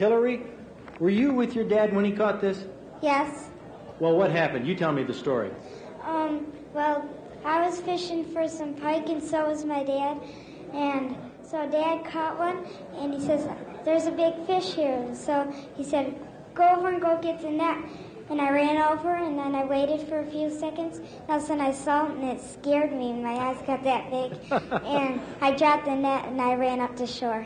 Hillary, were you with your dad when he caught this? Yes. Well, what happened? You tell me the story. Well, I was fishing for some pike, and so was my dad. And so Dad caught one, and he says, "There's a big fish here." So he said, "Go over and go get the net." And I ran over, and then I waited for a few seconds. And all of a sudden I saw it, and it scared me. My eyes got that big. And I dropped the net, and I ran up to shore.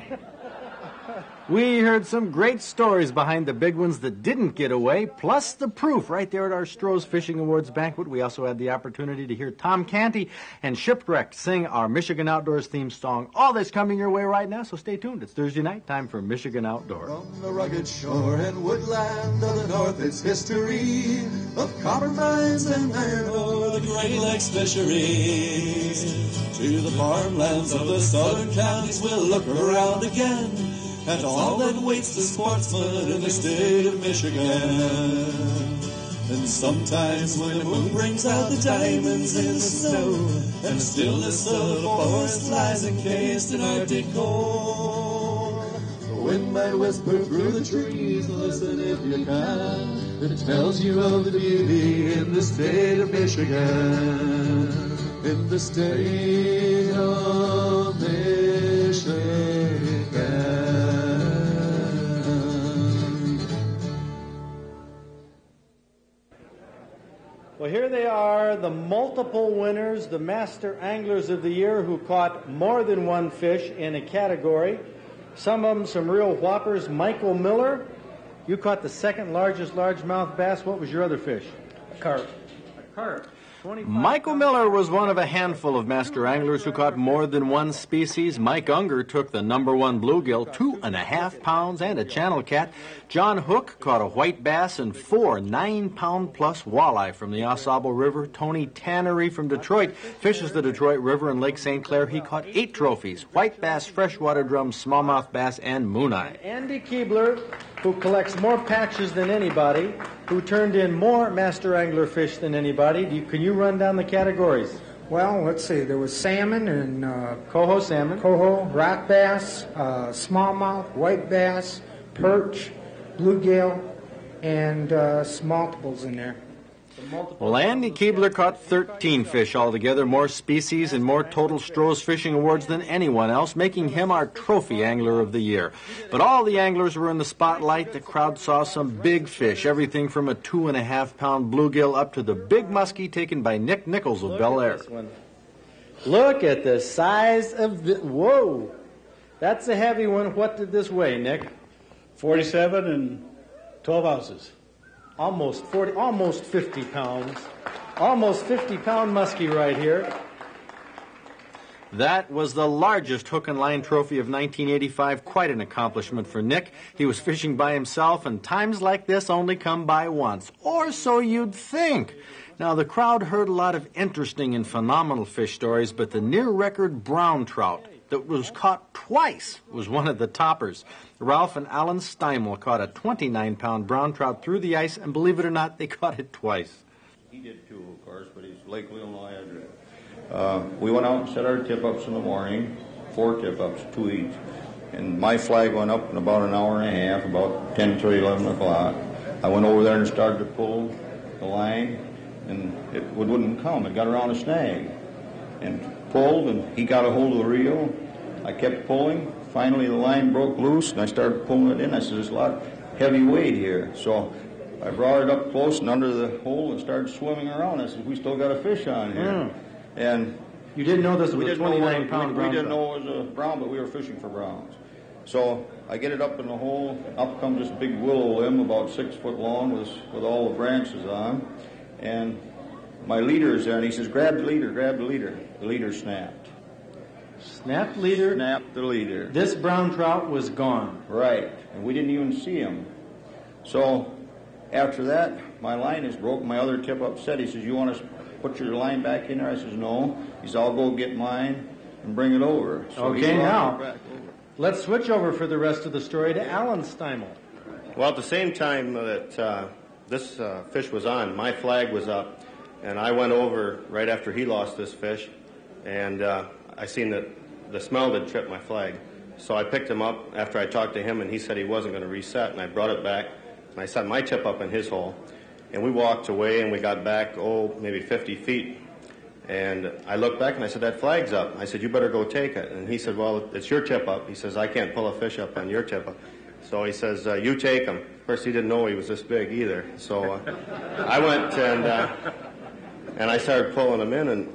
We heard some great stories behind the big ones that didn't get away, plus the proof right there at our Trost Fishing Awards banquet. We also had the opportunity to hear Tom Canty and Shipwreck sing our Michigan Outdoors theme song. All this coming your way right now, so stay tuned. It's Thursday night, time for Michigan Outdoors. From the rugged shore and woodland of the north, it's history of copper mines and iron ore, the Great Lakes fisheries. To the farmlands of the southern counties, we'll look around again at all that waits the sportsman in the state of Michigan. And sometimes when the moon brings out the diamonds in the snow, and the stillness of the forest lies encased in Arctic cold, the wind might whisper through the trees, listen if you can, it tells you of the beauty in the state of Michigan. In the state of Michigan. Well, here they are, the multiple winners, the master anglers of the year who caught more than one fish in a category. Some of them some real whoppers. Michael Miller, you caught the second largest largemouth bass. What was your other fish? A carp. A carp. Michael Miller was one of a handful of master anglers who caught more than one species. Mike Unger took the #1 bluegill, 2.5 pounds, and a channel cat. John Hook caught a white bass and 4 9-pound-plus walleye from the Ausable River. Tony Tannery from Detroit fishes the Detroit River and Lake St. Clair. He caught 8 trophies: white bass, freshwater drum, smallmouth bass, and mooneye. Andy Keebler, who collects more patches than anybody, who turned in more master angler fish than anybody. Can you run down the categories? Well, let's see. There was salmon and coho salmon, rock bass, smallmouth, white bass, perch, bluegill, and multiples in there. Well, Andy Keebler caught 13 fish altogether, more species and more total Stroh's Fishing Awards than anyone else, making him our trophy angler of the year. But all the anglers were in the spotlight. The crowd saw some big fish, everything from a 2.5-pound bluegill up to the big muskie taken by Nick Nichols of Bel Air. Look at the size of the... Whoa! That's a heavy one. What did this weigh, Nick? 47 and 12 ounces. Almost 50 pounds. Almost 50-pound muskie right here. That was the largest hook and line trophy of 1985. Quite an accomplishment for Nick. He was fishing by himself, and times like this only come by once. Or so you'd think. Now, the crowd heard a lot of interesting and phenomenal fish stories, but the near-record brown trout that was caught twice was one of the toppers. Ralph and Alan Steimel caught a 29-pound brown trout through the ice, and believe it or not, they caught it twice. He did too, of course, but he's Lake Illinois address. We went out and set our tip-ups in the morning, 4 tip-ups, 2 each. And my flag went up in about an hour and a half, about 10:30, 11 o'clock. I went over there and started to pull the line, and it wouldn't come. It got around a snag and pulled, and he got a hold of the reel. I kept pulling. Finally, the line broke loose, and I started pulling it in. I said, there's a lot of heavy weight here. So I brought it up close and under the hole and started swimming around. I said, we still got a fish on here. And you didn't know this was a 29-pound brown? We didn't know it was a brown, but we were fishing for browns. So I get it up in the hole. Up comes this big willow limb about 6 foot long with all the branches on. And my leader is there, and he says, grab the leader, grab the leader. The leader snapped. Snapped leader? Snapped the leader. This brown trout was gone. Right, and we didn't even see him. So after that, my line is broke. My other tip-up said, he says, you want to put your line back in there? I says, no. He says, I'll go get mine and bring it over. So okay, now, let's switch over for the rest of the story to Alan Steimel. Well, at the same time that this fish was on, my flag was up, and I went over right after he lost this fish, and I seen that the smell had tripped my flag. So I picked him up after I talked to him, and he said he wasn't going to reset, and I brought it back, and I set my tip up in his hole, and we walked away, and we got back, maybe 50 feet, and I looked back, and I said, that flag's up. I said, you better go take it. And he said, well, it's your tip up. He says, I can't pull a fish up on your tip up. So he says, you take him. Of course, he didn't know he was this big either. So I went and I started pulling him in, and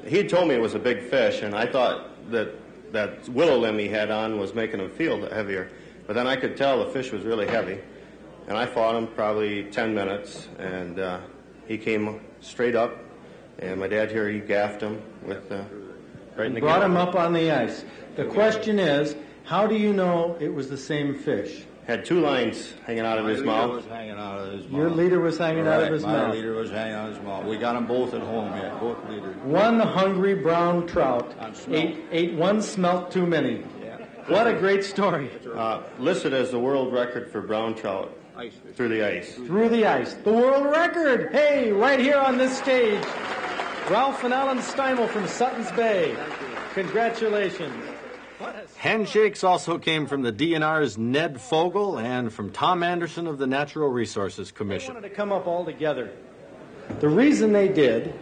he had told me it was a big fish, and I thought that willow limb he had on was making him feel heavier. But then I could tell the fish was really heavy. And I fought him probably 10 minutes, and he came straight up, and my dad here, he gaffed him with right in the Brought gill. him up on the ice. The question is, how do you know it was the same fish? Had two lines hanging out of his mouth. Was hanging out of his mouth. Your leader was hanging out of his my mouth. leader was hanging out of his mouth. We got them both at home yet, both leaders. One hungry brown trout ate one smelt too many. Yeah. What a great story. Listed as the world record for brown trout through the ice. Through the ice. The world record. Hey, right here on this stage, Ralph and Alan Steimel from Sutton's Bay. Congratulations. Handshakes also came from the DNR's Ned Fogel and from Tom Anderson of the Natural Resources Commission. They wanted to come up all together. The reason they did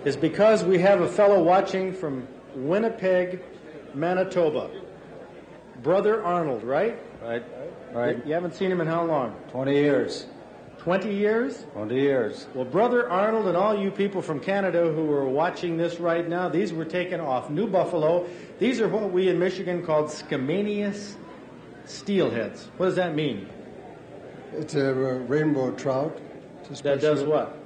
is because we have a fellow watching from Winnipeg, Manitoba. Brother Arnold, right? Right. You haven't seen him in how long? 20 years. 20 years? 20 years. Well, Brother Arnold and all you people from Canada who are watching this right now, these were taken off New Buffalo. These are what we in Michigan called Skamanius steelheads. What does that mean? It's a rainbow trout. That does what?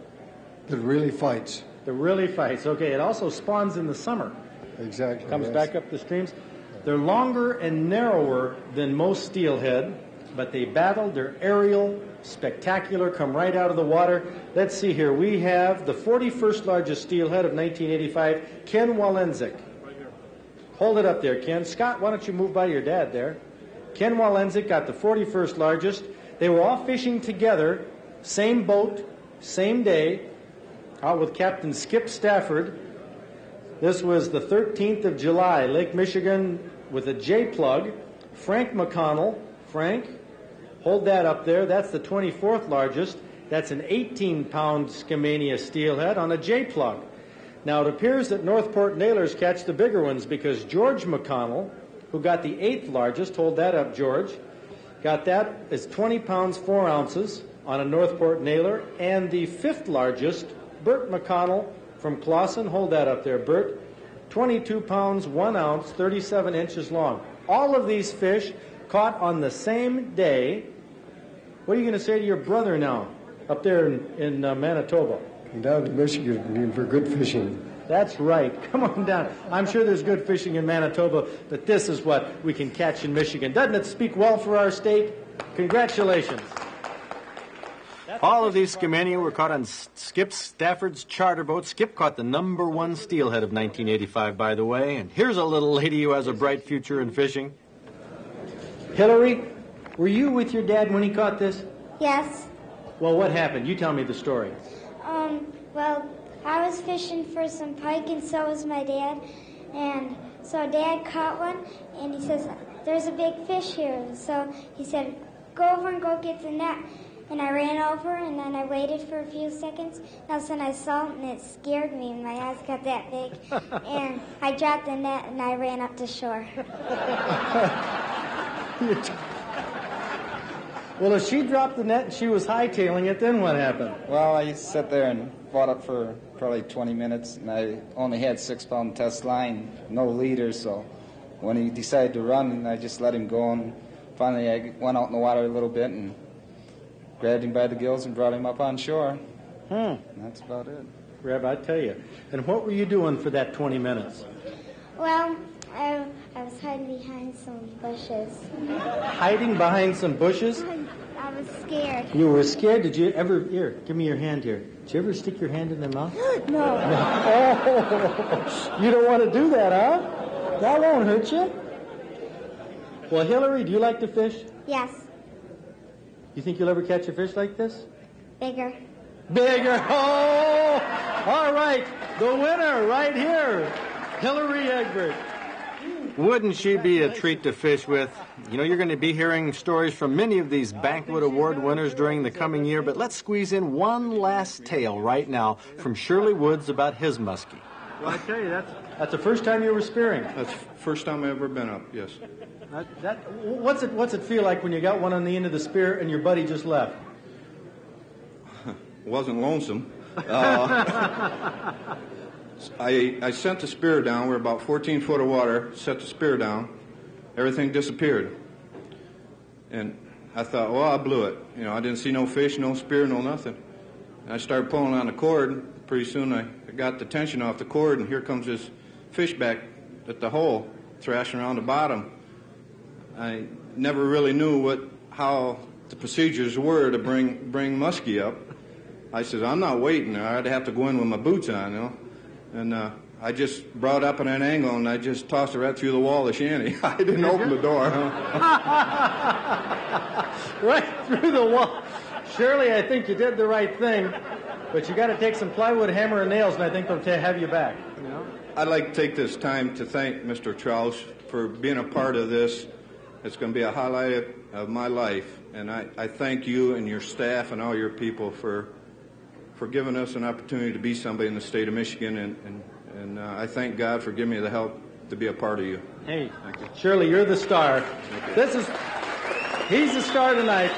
That really fights. That really fights. Okay, it also spawns in the summer. Exactly. Comes yes. back up the streams. They're longer and narrower than most steelhead, but they battle. They're aerial, spectacular, come right out of the water. Let's see here. We have the 41st largest steelhead of 1985, Ken Walenzik. Hold it up there, Ken. Scott, why don't you move by your dad there? Ken Walenzik got the 41st largest. They were all fishing together, same boat, same day, out with Captain Skip Stafford. This was the 13th of July, Lake Michigan with a J-plug. Frank McConnell. Frank, hold that up there. That's the 24th largest. That's an 18-pound Skamania steelhead on a J-plug. Now, it appears that Northport nailers catch the bigger ones because George McConnell, who got the 8th largest, hold that up, George, got that as 20 pounds, 4 ounces on a Northport nailer, and the 5th largest, Bert McConnell from Clawson, hold that up there, Bert, 22 pounds, 1 ounce, 37 inches long. All of these fish caught on the same day. What are you going to say to your brother now, up there in Manitoba? I'm down to Michigan for good fishing. That's right. Come on down. I'm sure there's good fishing in Manitoba, but this is what we can catch in Michigan. Doesn't it speak well for our state? Congratulations. All of these Skamania were caught on Skip Stafford's charter boat. Skip caught the #1 steelhead of 1985, by the way. And here's a little lady who has a bright future in fishing. Hillary, were you with your dad when he caught this? Yes. Well, what happened? You tell me the story. Well, I was fishing for some pike, and so was my dad. And so Dad caught one, and he says, there's a big fish here. So he said, go over and go get the net. And I ran over, and then I waited for a few seconds. All of a sudden I saw it, and it scared me, and my eyes got that big. And I dropped the net, and I ran up to shore. Well, if she dropped the net and she was hightailing it, then what happened? Well, I sat there and fought it for probably 20 minutes, and I only had 6-pound test line, no leader, so when he decided to run, I just let him go, and finally I went out in the water a little bit and grabbed him by the gills and brought him up on shore. And that's about it. Reb, I tell you. And what were you doing for that 20 minutes? Well, I was hiding behind some bushes. Hiding behind some bushes? I was scared. You were scared? Did you ever, here, give me your hand here. Did you ever stick your hand in their mouth? No. Oh, you don't want to do that, huh? That won't hurt you. Well, Hillary, do you like to fish? Yes. You think you'll ever catch a fish like this? Bigger. Bigger. Oh! All right. The winner right here, Hillary Egbert. Wouldn't she be a treat to fish with? You know, you're going to be hearing stories from many of these Banquet Award winners during the coming year, but let's squeeze in one last tale right now from Shirley Woods about his muskie. Well, I tell you, that's the first time you were spearing. That's the first time I've ever been up, yes. What's it feel like when you got one on the end of the spear and your buddy just left? Wasn't lonesome. I sent the spear down. We're about 14 foot of water. Set the spear down. Everything disappeared. And I thought, well, I blew it. You know, I didn't see no fish, no spear, no nothing. And I started pulling on the cord. Pretty soon I got the tension off the cord, and here comes this fish back at the hole, thrashing around the bottom. I never really knew how the procedures were to bring muskie up. I said, I'm not waiting. I'd have to go in with my boots on, you know. And I just brought up at an angle, and I just tossed it right through the wall of the shanty. I didn't open the door. Right through the wall. Shirley, I think you did the right thing, but you got to take some plywood, hammer, and nails, and I think they'll have you back. You know? I'd like to take this time to thank Mr. Trost for being a part of this. It's going to be a highlight of my life, and I thank you and your staff and all your people for giving us an opportunity to be somebody in the state of Michigan, and I thank God for giving me the help to be a part of you. Hey, Shirley, you're the star. He's the star tonight.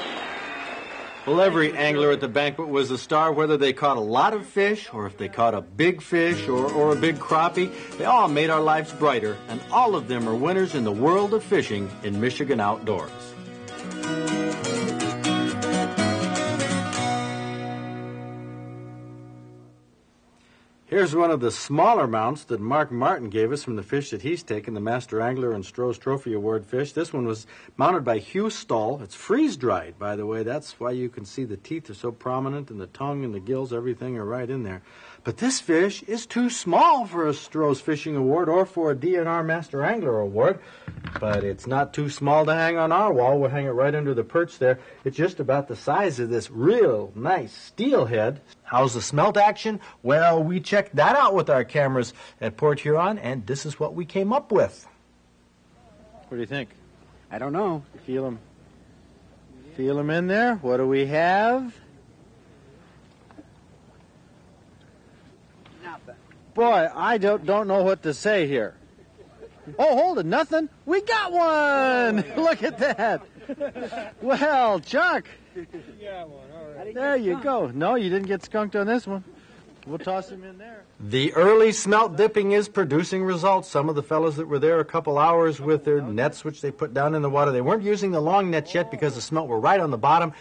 Well, every angler at the banquet was a star, whether they caught a lot of fish or if they caught a big fish or a big crappie. They all made our lives brighter, and all of them are winners in the world of fishing in Michigan Outdoors. Here's one of the smaller mounts that Mark Martin gave us from the fish that he's taken, the Master Angler and Trost Trophy Award fish. This one was mounted by Hugh Stahl. It's freeze-dried, by the way. That's why you can see the teeth are so prominent, and the tongue and the gills, everything are right in there. But this fish is too small for a Trost Fishing Award or for a DNR Master Angler Award. But it's not too small to hang on our wall. We'll hang it right under the perch there. It's just about the size of this real nice steelhead. How's the smelt action? Well, we checked that out with our cameras at Port Huron, and this is what we came up with. What do you think? I don't know. Feel them. Feel them in there. What do we have? Nothing. Boy, I don't know what to say here. Oh, hold it, nothing? We got one! Look at that. Well, Chuck. You got one, all right. There you go. No, you didn't get skunked on this one. We'll toss him in there. The early smelt dipping is producing results. Some of the fellows that were there a couple hours with their nets, which they put down in the water, they weren't using the long nets yet because the smelt were right on the bottom,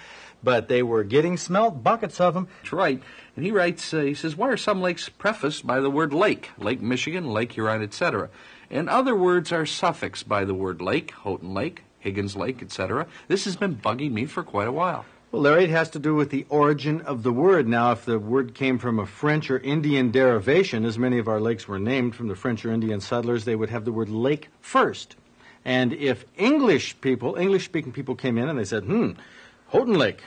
but they were getting smelt, buckets of them. That's right. And he writes, he says, why are some lakes prefaced by the word lake? Lake Michigan, Lake Huron, etc. And other words are suffixed by the word lake, Houghton Lake, Higgins Lake, etc. This has been bugging me for quite a while. Well, Larry, it has to do with the origin of the word. Now, if the word came from a French or Indian derivation, as many of our lakes were named from the French or Indian settlers, they would have the word lake first. And if English-speaking people came in and they said, Houghton Lake,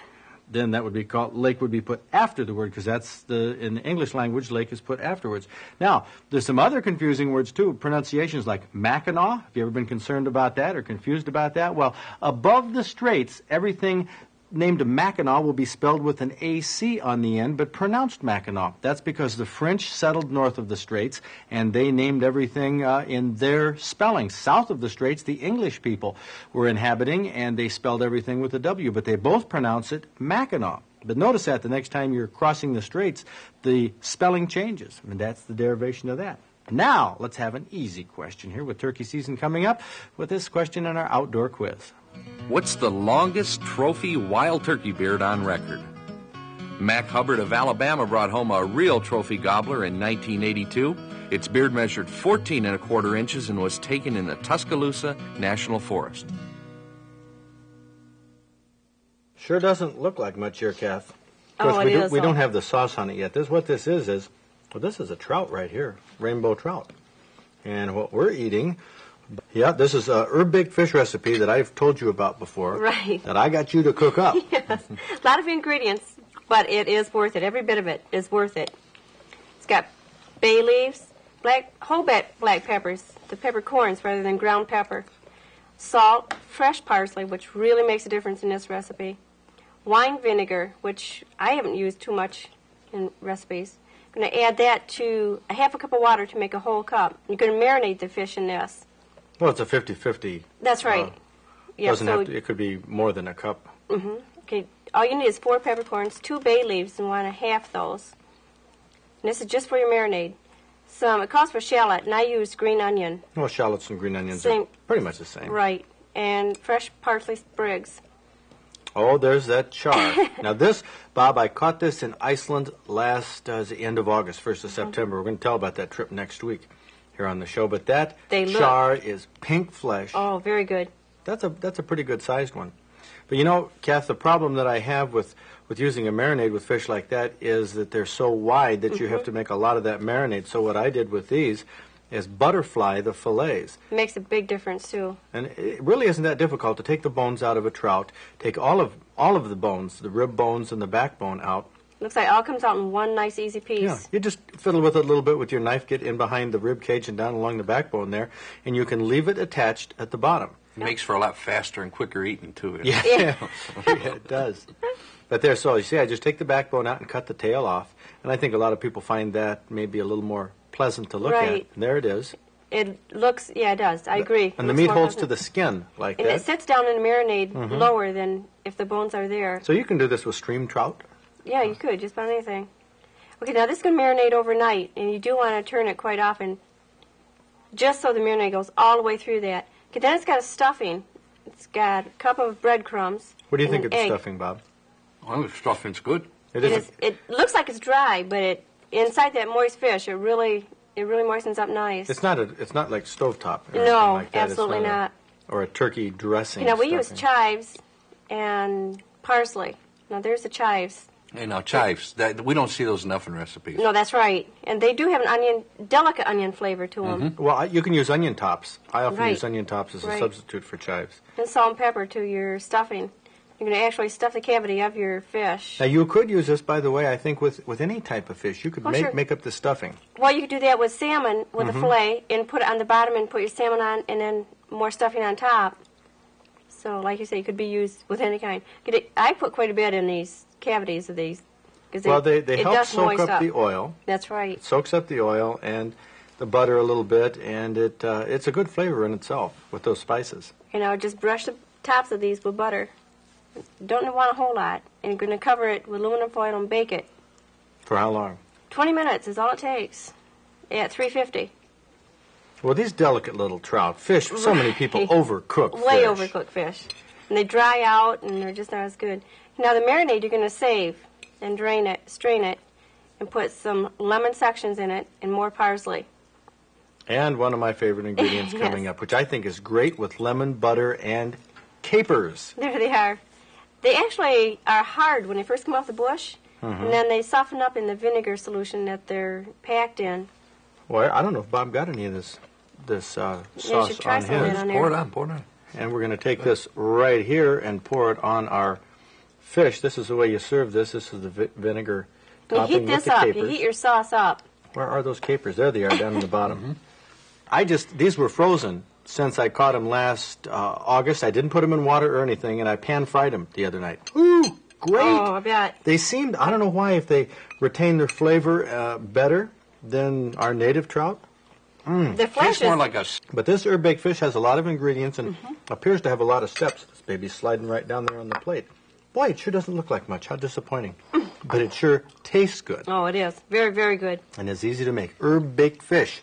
then that would be called, lake would be put after the word, because that's in the English language, lake is put afterwards. Now, there's some other confusing words, too, pronunciations like Mackinac. Have you ever been concerned about that or confused about that? Well, above the straits, everything named Mackinac will be spelled with an AC on the end, but pronounced Mackinac. That's because the French settled north of the straits, and they named everything in their spelling. South of the straits, the English people were inhabiting, and they spelled everything with a W, but they both pronounce it Mackinac. But notice that the next time you're crossing the straits, the spelling changes, and that's the derivation of that. Now, let's have an easy question here with turkey season coming up with this question in our outdoor quiz. What's the longest trophy wild turkey beard on record? Mac Hubbard of Alabama brought home a real trophy gobbler in 1982. Its beard measured 14 1/4 inches and was taken in the Tuscaloosa National Forest. Sure doesn't look like much here, Kath. Of course, we don't have the sauce on it yet. This is a trout right here, rainbow trout. And what we're eating, this is a Urbig fish recipe that I've told you about before. Right. That I got you to cook up. Yes. A lot of ingredients, but it is worth it. Every bit of it is worth it. It's got bay leaves, whole black peppers, the peppercorns rather than ground pepper. Salt, fresh parsley, which really makes a difference in this recipe. Wine vinegar, which I haven't used too much in recipes. I'm going to add that to a half a cup of water to make a whole cup. You're going to marinate the fish in this. Well, it's a 50-50. That's right. Yeah, doesn't have to, it could be more than a cup. Mm-hmm. Okay. All you need is 4 peppercorns, 2 bay leaves, and want to half those. And this is just for your marinade. It calls for shallot, and I use green onion. Well, shallots and green onions Same. are pretty much the same. Right. And fresh parsley sprigs. Oh, there's that char. Now this, Bob, I caught this in Iceland last the end of August, 1st of September. We're going to tell about that trip next week here on the show. But that char is pink flesh. Oh, very good. That's a pretty good sized one. But you know, Kath, the problem that I have with using a marinade with fish like that is that they're so wide that you have to make a lot of that marinade. So what I did with these is butterfly the fillets. It makes a big difference, too. And it really isn't that difficult to take the bones out of a trout, take all of the bones, the rib bones and the backbone out. Looks like it all comes out in one nice, easy piece. Yeah, you just fiddle with it a little bit with your knife, get in behind the rib cage and down along the backbone there, and you can leave it attached at the bottom. It makes for a lot faster and quicker eating, too. Yeah, yeah, it does. But there, so you see, I just take the backbone out and cut the tail off, and I think a lot of people find that maybe a little more pleasant to look at. And there it is. It looks, yeah, it does. I agree. And the meat holds to the skin like that. And it sits down in the marinade lower than if the bones are there. So you can do this with streamed trout? Yeah, you could, just about anything. Okay, now this is going to marinate overnight, and you do want to turn it quite often, just so the marinade goes all the way through that. Okay, then it's got a stuffing. It's got a cup of breadcrumbs. What do you think of the egg. stuffing, Bob? Oh, the stuffing's good. It looks like it's dry, but inside that moist fish, it really moistens up nice. It's not like stovetop. Or No, like that. absolutely not. Or a turkey dressing. Now we use chives and parsley. Now there's the chives. Hey, now chives, we don't see those enough in recipes. No, that's right. And they do have an delicate onion flavor to them. Well, you can use onion tops. I often use onion tops as a substitute for chives. And salt and pepper to your stuffing. You're going to actually stuff the cavity of your fish. Now, you could use this, by the way, I think, with any type of fish. You could make up the stuffing. Well, you could do that with salmon, with a fillet, and put it on the bottom and put your salmon on, and then more stuffing on top. So, like you say, it could be used with any kind. I put quite a bit in these cavities of these. Well, they help soak up the oil. That's right. It soaks up the oil and the butter a little bit, and it's a good flavor in itself with those spices. And I would just brush the tops of these with butter. Don't want a whole lot. And you're going to cover it with aluminum foil and bake it. For how long? 20 minutes is all it takes at 350. Well, these delicate little trout, fish, so many people overcook fish. Way overcook fish. And they dry out, and they're just not as good. Now, the marinade you're going to save and strain it, and put some lemon sections in it and more parsley. And one of my favorite ingredients coming up, which I think is great with lemon, butter, and capers. There they are. They actually are hard when they first come off the bush, and then they soften up in the vinegar solution that they're packed in. Well, I don't know if Bob got any of this sauce on his. Pour it on. And we're going to take this right here and pour it on our fish. This is the way you serve this. This is the vinegar topping with the capers. You heat your sauce up. Where are those capers? There they are down in the bottom. These were frozen since I caught them last August. I didn't put them in water or anything, and I pan-fried them the other night. Ooh, great. Oh, I bet. They seemed, I don't know why, if they retain their flavor better than our native trout. The flesh is more like a... But this herb-baked fish has a lot of ingredients and appears to have a lot of steps. This baby's sliding right down there on the plate. Boy, it sure doesn't look like much. How disappointing. But it sure tastes good. Oh, it is. Very, very good. And it's easy to make. Herb-baked fish.